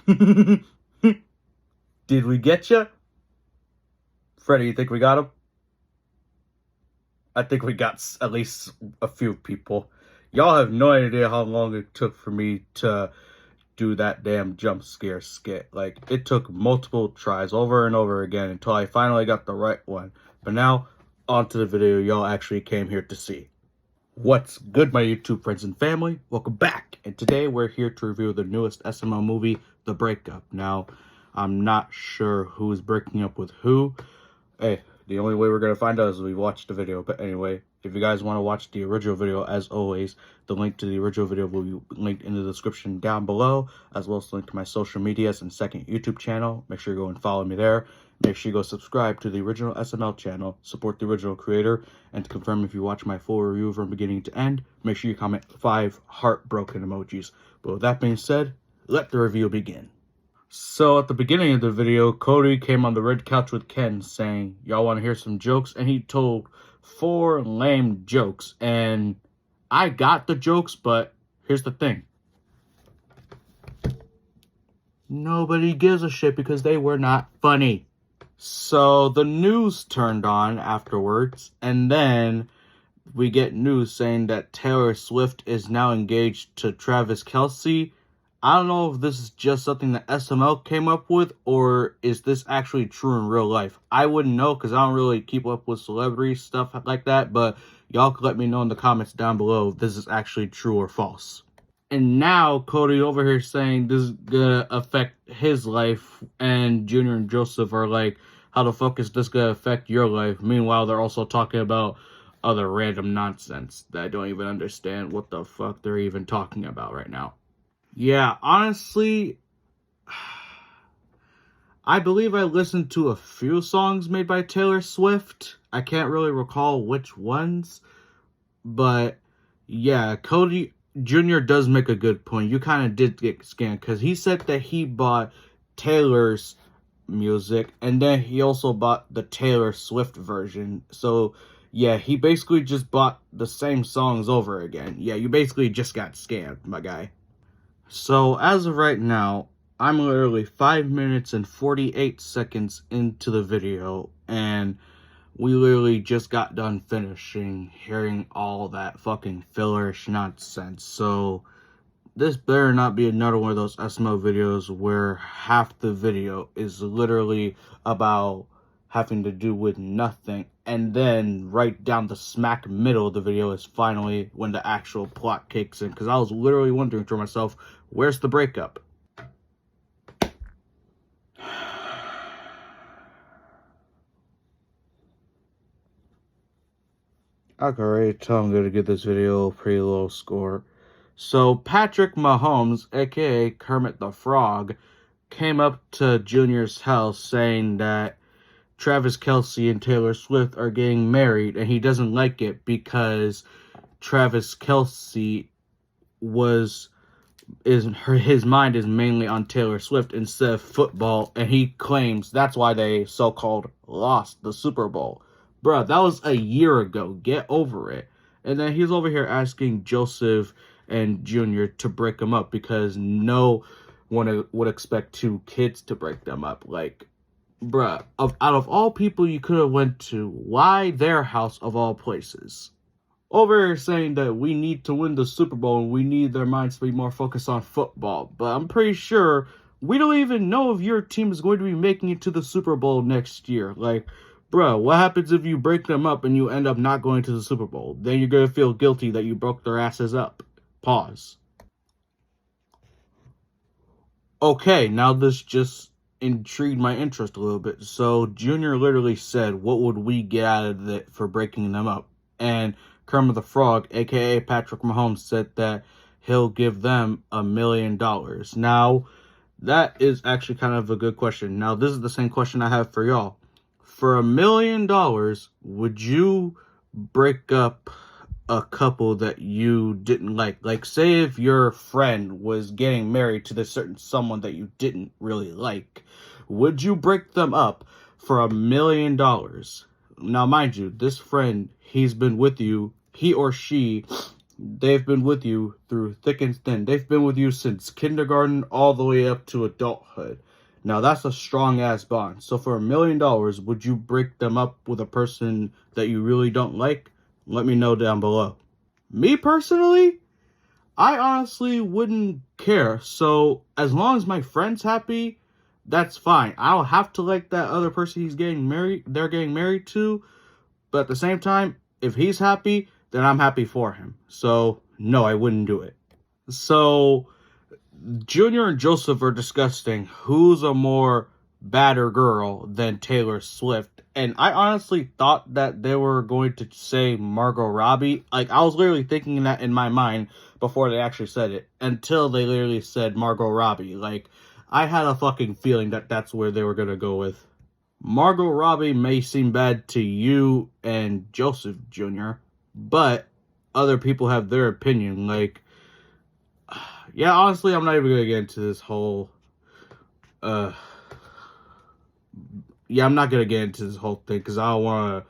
Did we get you? Freddy, you think we got him? I think we got at least a few people. Y'all have no idea how long it took for me to do that damn jump scare skit. Like, it took multiple tries over and over again until I finally got the right one. But now, on to the video y'all actually came here to see. What's good, my YouTube friends and family? Welcome back. And today we're here to review the newest SML movie, The Breakup. Now, I'm not sure who's breaking up with who. Hey, the only way we're going to find out is we watch the video. But anyway, if you guys want to watch the original video, as always, the link to the original video will be linked in the description down below, as well as the link to my social medias and second YouTube channel. Make sure you go and follow me there. Make sure you go subscribe to the original SML channel, support the original creator, and to confirm if you watch my full review from beginning to end, make sure you comment 5 heartbroken emojis. But with that being said, let the review begin. So at the beginning of the video, Cody came on the red couch with Ken saying, y'all want to hear some jokes? And he told 4 lame jokes. And I got the jokes, but here's the thing. Nobody gives a shit because they were not funny. So the news turned on afterwards, and then we get news saying that Taylor Swift is now engaged to Travis Kelce. I don't know if this is just something that SML came up with, or is this actually true in real life? I wouldn't know because I don't really keep up with celebrity stuff like that, but y'all can let me know in the comments down below if this is actually true or false. And now Cody over here saying this is gonna affect his life, and Junior and Joseph are like, how the fuck is this gonna affect your life? Meanwhile, they're also talking about other random nonsense that I don't even understand what the fuck they're even talking about right now. Yeah, honestly, I believe I listened to a few songs made by Taylor Swift. I can't really recall which ones, but yeah, Cody Jr. does make a good point. You kind of did get scammed because he said that he bought Taylor's music and then he also bought the Taylor Swift version. So yeah, he basically just bought the same songs over again. Yeah, you basically just got scammed, my guy. So as of right now, I'm literally 5 minutes and 48 seconds into the video, and we literally just got done finishing hearing all that fucking fillerish nonsense. So this better not be another one of those SML videos where half the video is literally about having to do with nothing, and then right down the smack middle of the video is finally when the actual plot kicks in. Because I was literally wondering to myself, where's the breakup? I can already tell I'm going to give this video a pretty low score. So Patrick Mahomes, aka Kermit the Frog, came up to Junior's house saying that Travis Kelce and Taylor Swift are getting married, and he doesn't like it because Travis Kelce his mind is mainly on Taylor Swift instead of football, and he claims that's why they so-called lost the Super Bowl. Bruh, that was a year ago. Get over it. And then he's over here asking Joseph and Junior to break them up because no one would expect 2 kids to break them up. Like, bruh, out of all people you could have went to, why their house of all places? Over here saying that we need to win the Super Bowl and we need their minds to be more focused on football. But I'm pretty sure we don't even know if your team is going to be making it to the Super Bowl next year. Like, bro, what happens if you break them up and you end up not going to the Super Bowl? Then you're going to feel guilty that you broke their asses up. Pause. Okay, now this just intrigued my interest a little bit. So Junior literally said, what would we get out of it for breaking them up? And Kermit the Frog, aka Patrick Mahomes, said that he'll give them $1 million. Now, that is actually kind of a good question. Now, this is the same question I have for y'all. For $1 million, would you break up a couple that you didn't like? Like, say if your friend was getting married to this certain someone that you didn't really like, would you break them up for $1 million? Now, mind you, this friend, he's been with you, he or she They've been with you through thick and thin. They've been with you since kindergarten all the way up to adulthood. Now that's a strong ass bond. So for $1 million, would you break them up with a person that you really don't like? Let me know down below. Me personally, I honestly wouldn't care. So as long as my friend's happy, that's fine. I don't have to like that other person they're getting married to. But at the same time, if he's happy, then I'm happy for him. So no, I wouldn't do it. So Junior and Joseph are discussing who's a more badder girl than Taylor Swift. And I honestly thought that they were going to say Margot Robbie. Like, I was literally thinking that in my mind before they actually said it. Until they literally said Margot Robbie. Like, I had a fucking feeling that that's where they were going to go with. Margot Robbie may seem bad to you and Joseph Jr., but other people have their opinion. Like, yeah, honestly, I'm not even gonna get into this whole, I'm not gonna get into this whole thing, because I don't want to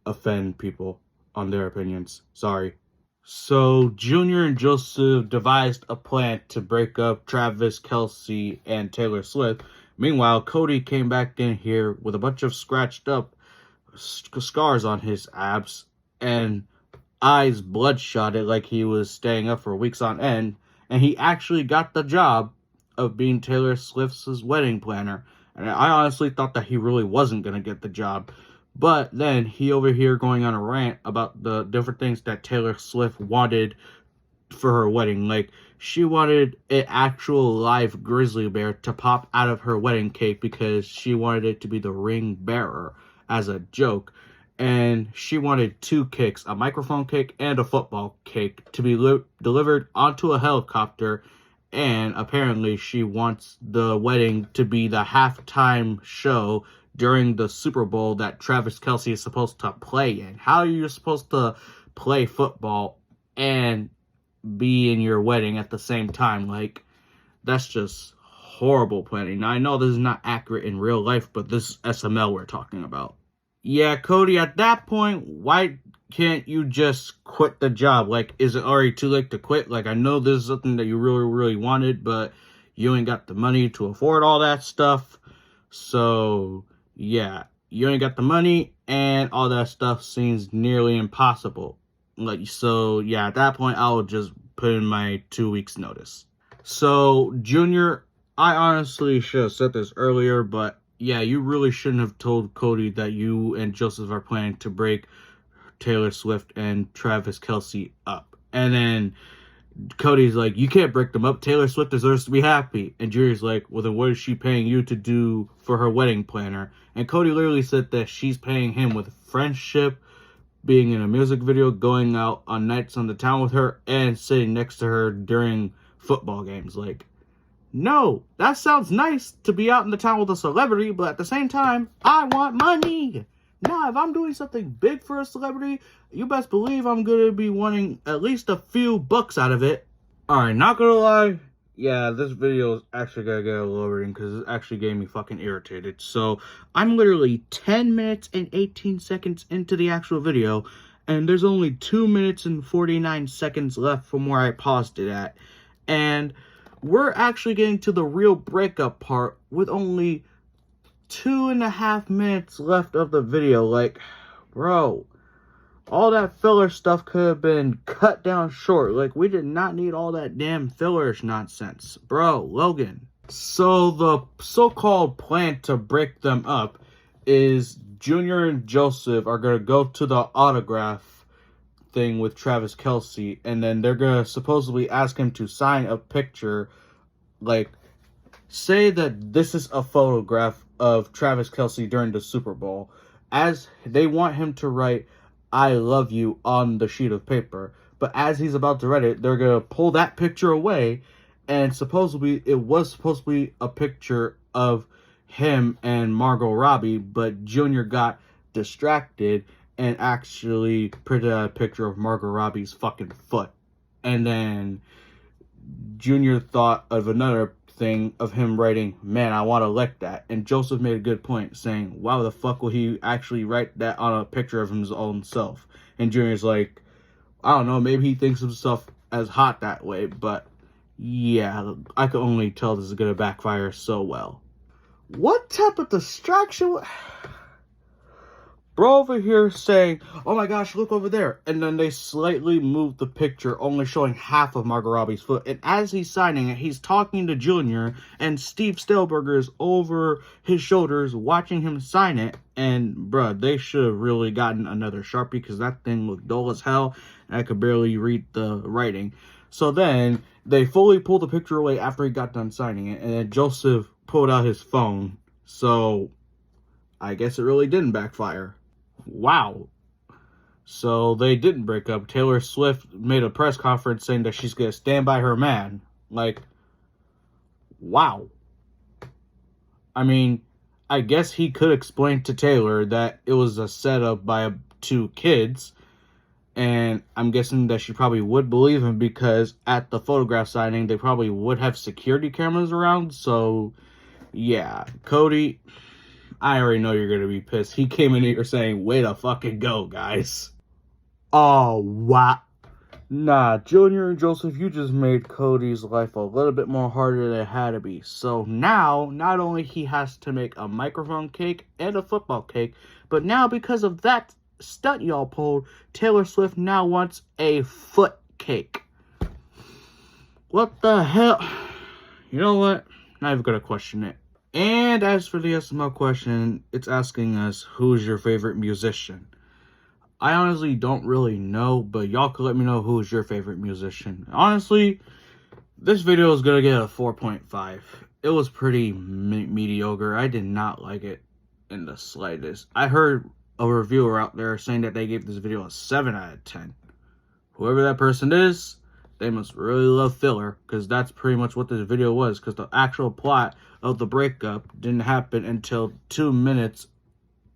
offend people on their opinions. Sorry. So, Junior and Joseph devised a plan to break up Travis Kelce and Taylor Swift. Meanwhile, Cody came back in here with a bunch of scratched up scars on his abs and eyes bloodshotted like he was staying up for weeks on end. And he actually got the job of being Taylor Swift's wedding planner. And I honestly thought that he really wasn't going to get the job. But then he over here going on a rant about the different things that Taylor Swift wanted for her wedding. Like, she wanted an actual live grizzly bear to pop out of her wedding cake because she wanted it to be the ring bearer as a joke. And she wanted 2 cakes, a microphone cake and a football cake, to be delivered onto a helicopter. And apparently she wants the wedding to be the halftime show during the Super Bowl that Travis Kelce is supposed to play in. How are you supposed to play football and be in your wedding at the same time? Like, that's just horrible planning. Now, I know this is not accurate in real life, but this is SML we're talking about. Yeah, Cody, at that point, why can't you just quit the job? Like, is it already too late to quit? Like, I know this is something that you really, really wanted, but you ain't got the money to afford all that stuff. So, yeah, you ain't got the money, and all that stuff seems nearly impossible. Like, so, yeah, at that point, I'll just put in my 2 weeks notice. So, Junior, I honestly should have said this earlier, but yeah, you really shouldn't have told Cody that you and Joseph are planning to break Taylor Swift and Travis Kelce up. And then Cody's like, you can't break them up. Taylor Swift deserves to be happy. And Junior's like, well, then what is she paying you to do for her wedding planner? And Cody literally said that she's paying him with friendship, being in a music video, going out on nights on the town with her, and sitting next to her during football games. Like, no, that sounds nice to be out in the town with a celebrity, but at the same time, I want money. Now, if I'm doing something big for a celebrity, you best believe I'm going to be wanting at least a few bucks out of it. Alright, not gonna lie, yeah, this video is actually gonna get a little reading because it actually getting me fucking irritated. So, I'm literally 10 minutes and 18 seconds into the actual video, and there's only 2 minutes and 49 seconds left from where I paused it at. And we're actually getting to the real breakup part with only 2.5 minutes left of the video. Like, bro, all that filler stuff could have been cut down short. Like, we did not need all that damn fillerish nonsense. Bro, Logan. So the so-called plan to break them up is Junior and Joseph are going to go to the autograph thing with Travis Kelce, and then they're gonna supposedly ask him to sign a picture, like, say that this is a photograph of Travis Kelce during the Super Bowl, as they want him to write "I love you" on the sheet of paper, but as he's about to write it, they're gonna pull that picture away, and supposedly it was supposed to be a picture of him and Margot Robbie, but Junior got distracted and actually printed out a picture of Margot Robbie's fucking foot. And then Junior thought of another thing of him writing, "Man, I want to lick that." And Joseph made a good point, saying, why the fuck will he actually write that on a picture of his own self? And Junior's like, I don't know, maybe he thinks himself as hot that way, but yeah, I can only tell this is gonna backfire so well. What type of distraction? Bro over here saying, oh my gosh, look over there. And then they slightly move the picture, only showing half of Margot Robbie's foot. And as he's signing it, he's talking to Junior, and Steve Stelberger is over his shoulders watching him sign it. And, bruh, they should have really gotten another Sharpie because that thing looked dull as hell, and I could barely read the writing. So then they fully pulled the picture away after he got done signing it, and then Joseph pulled out his phone. So I guess it really didn't backfire. Wow. So they didn't break up. Taylor Swift made a press conference saying that she's going to stand by her man. Like, wow. I mean, I guess he could explain to Taylor that it was a setup by two kids. And I'm guessing that she probably would believe him because at the photograph signing, they probably would have security cameras around. So, yeah. Cody, I already know you're going to be pissed. He came in here saying, way to fucking go, guys. Oh, wow. Nah, Junior and Joseph, you just made Cody's life a little bit more harder than it had to be. So now, not only he has to make a microphone cake and a football cake, but now because of that stunt y'all pulled, Taylor Swift now wants a foot cake. What the hell? You know what? Not even going to question it. And as for the SML question, it's asking us, who's your favorite musician? I honestly don't really know, but y'all can let me know who's your favorite musician. Honestly, this video is going to get a 4.5. It was pretty mediocre. I did not like it in the slightest. I heard a reviewer out there saying that they gave this video a 7 out of 10. Whoever that person is, they must really love filler, because that's pretty much what this video was, because the actual plot of the breakup didn't happen until 2 minutes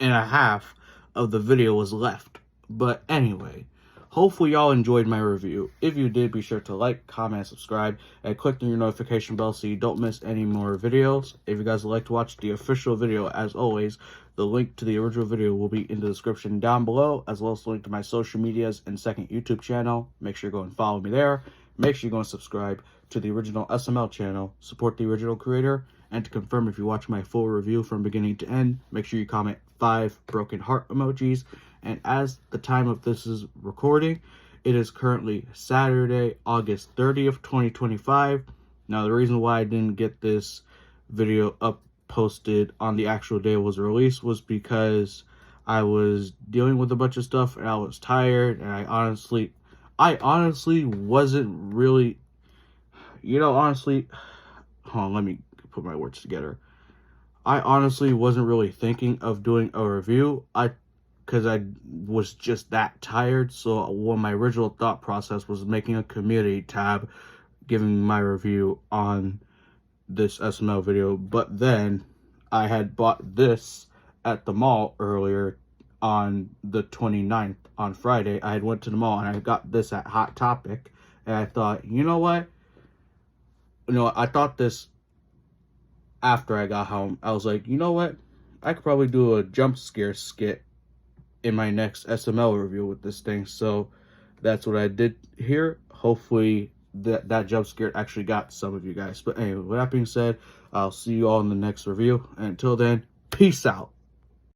and a half of the video was left. But anyway, hopefully y'all enjoyed my review. If you did, be sure to like, comment, subscribe, and click on your notification bell so you don't miss any more videos. If you guys would like to watch the official video, as always, the link to the original video will be in the description down below, as well as the link to my social medias and second YouTube channel. Make sure you go and follow me there. Make sure you go and subscribe to the original SML channel, support the original creator, and to confirm if you watch my full review from beginning to end, make sure you comment 5 broken heart emojis. And as the time of this is recording, it is currently Saturday, August 30th, 2025. Now, the reason why I didn't get this video up posted on the actual day it was released was because I was dealing with a bunch of stuff and I was tired, and I honestly wasn't really, honestly, hold on, let me put my words together. I honestly wasn't really thinking of doing a review, because I was just that tired. So when my original thought process was making a community tab, giving my review on this SML video, but then I had bought this at the mall earlier on the 29th, on Friday. I had went to the mall and I got this at Hot Topic, and I thought, you know what? I thought this after I got home. I was like, you know what? I could probably do a jump scare skit in my next SML review with this thing. So that's what I did here. Hopefully that jump scare actually got some of you guys. But anyway, with that being said, I'll see you all in the next review. And until then, peace out.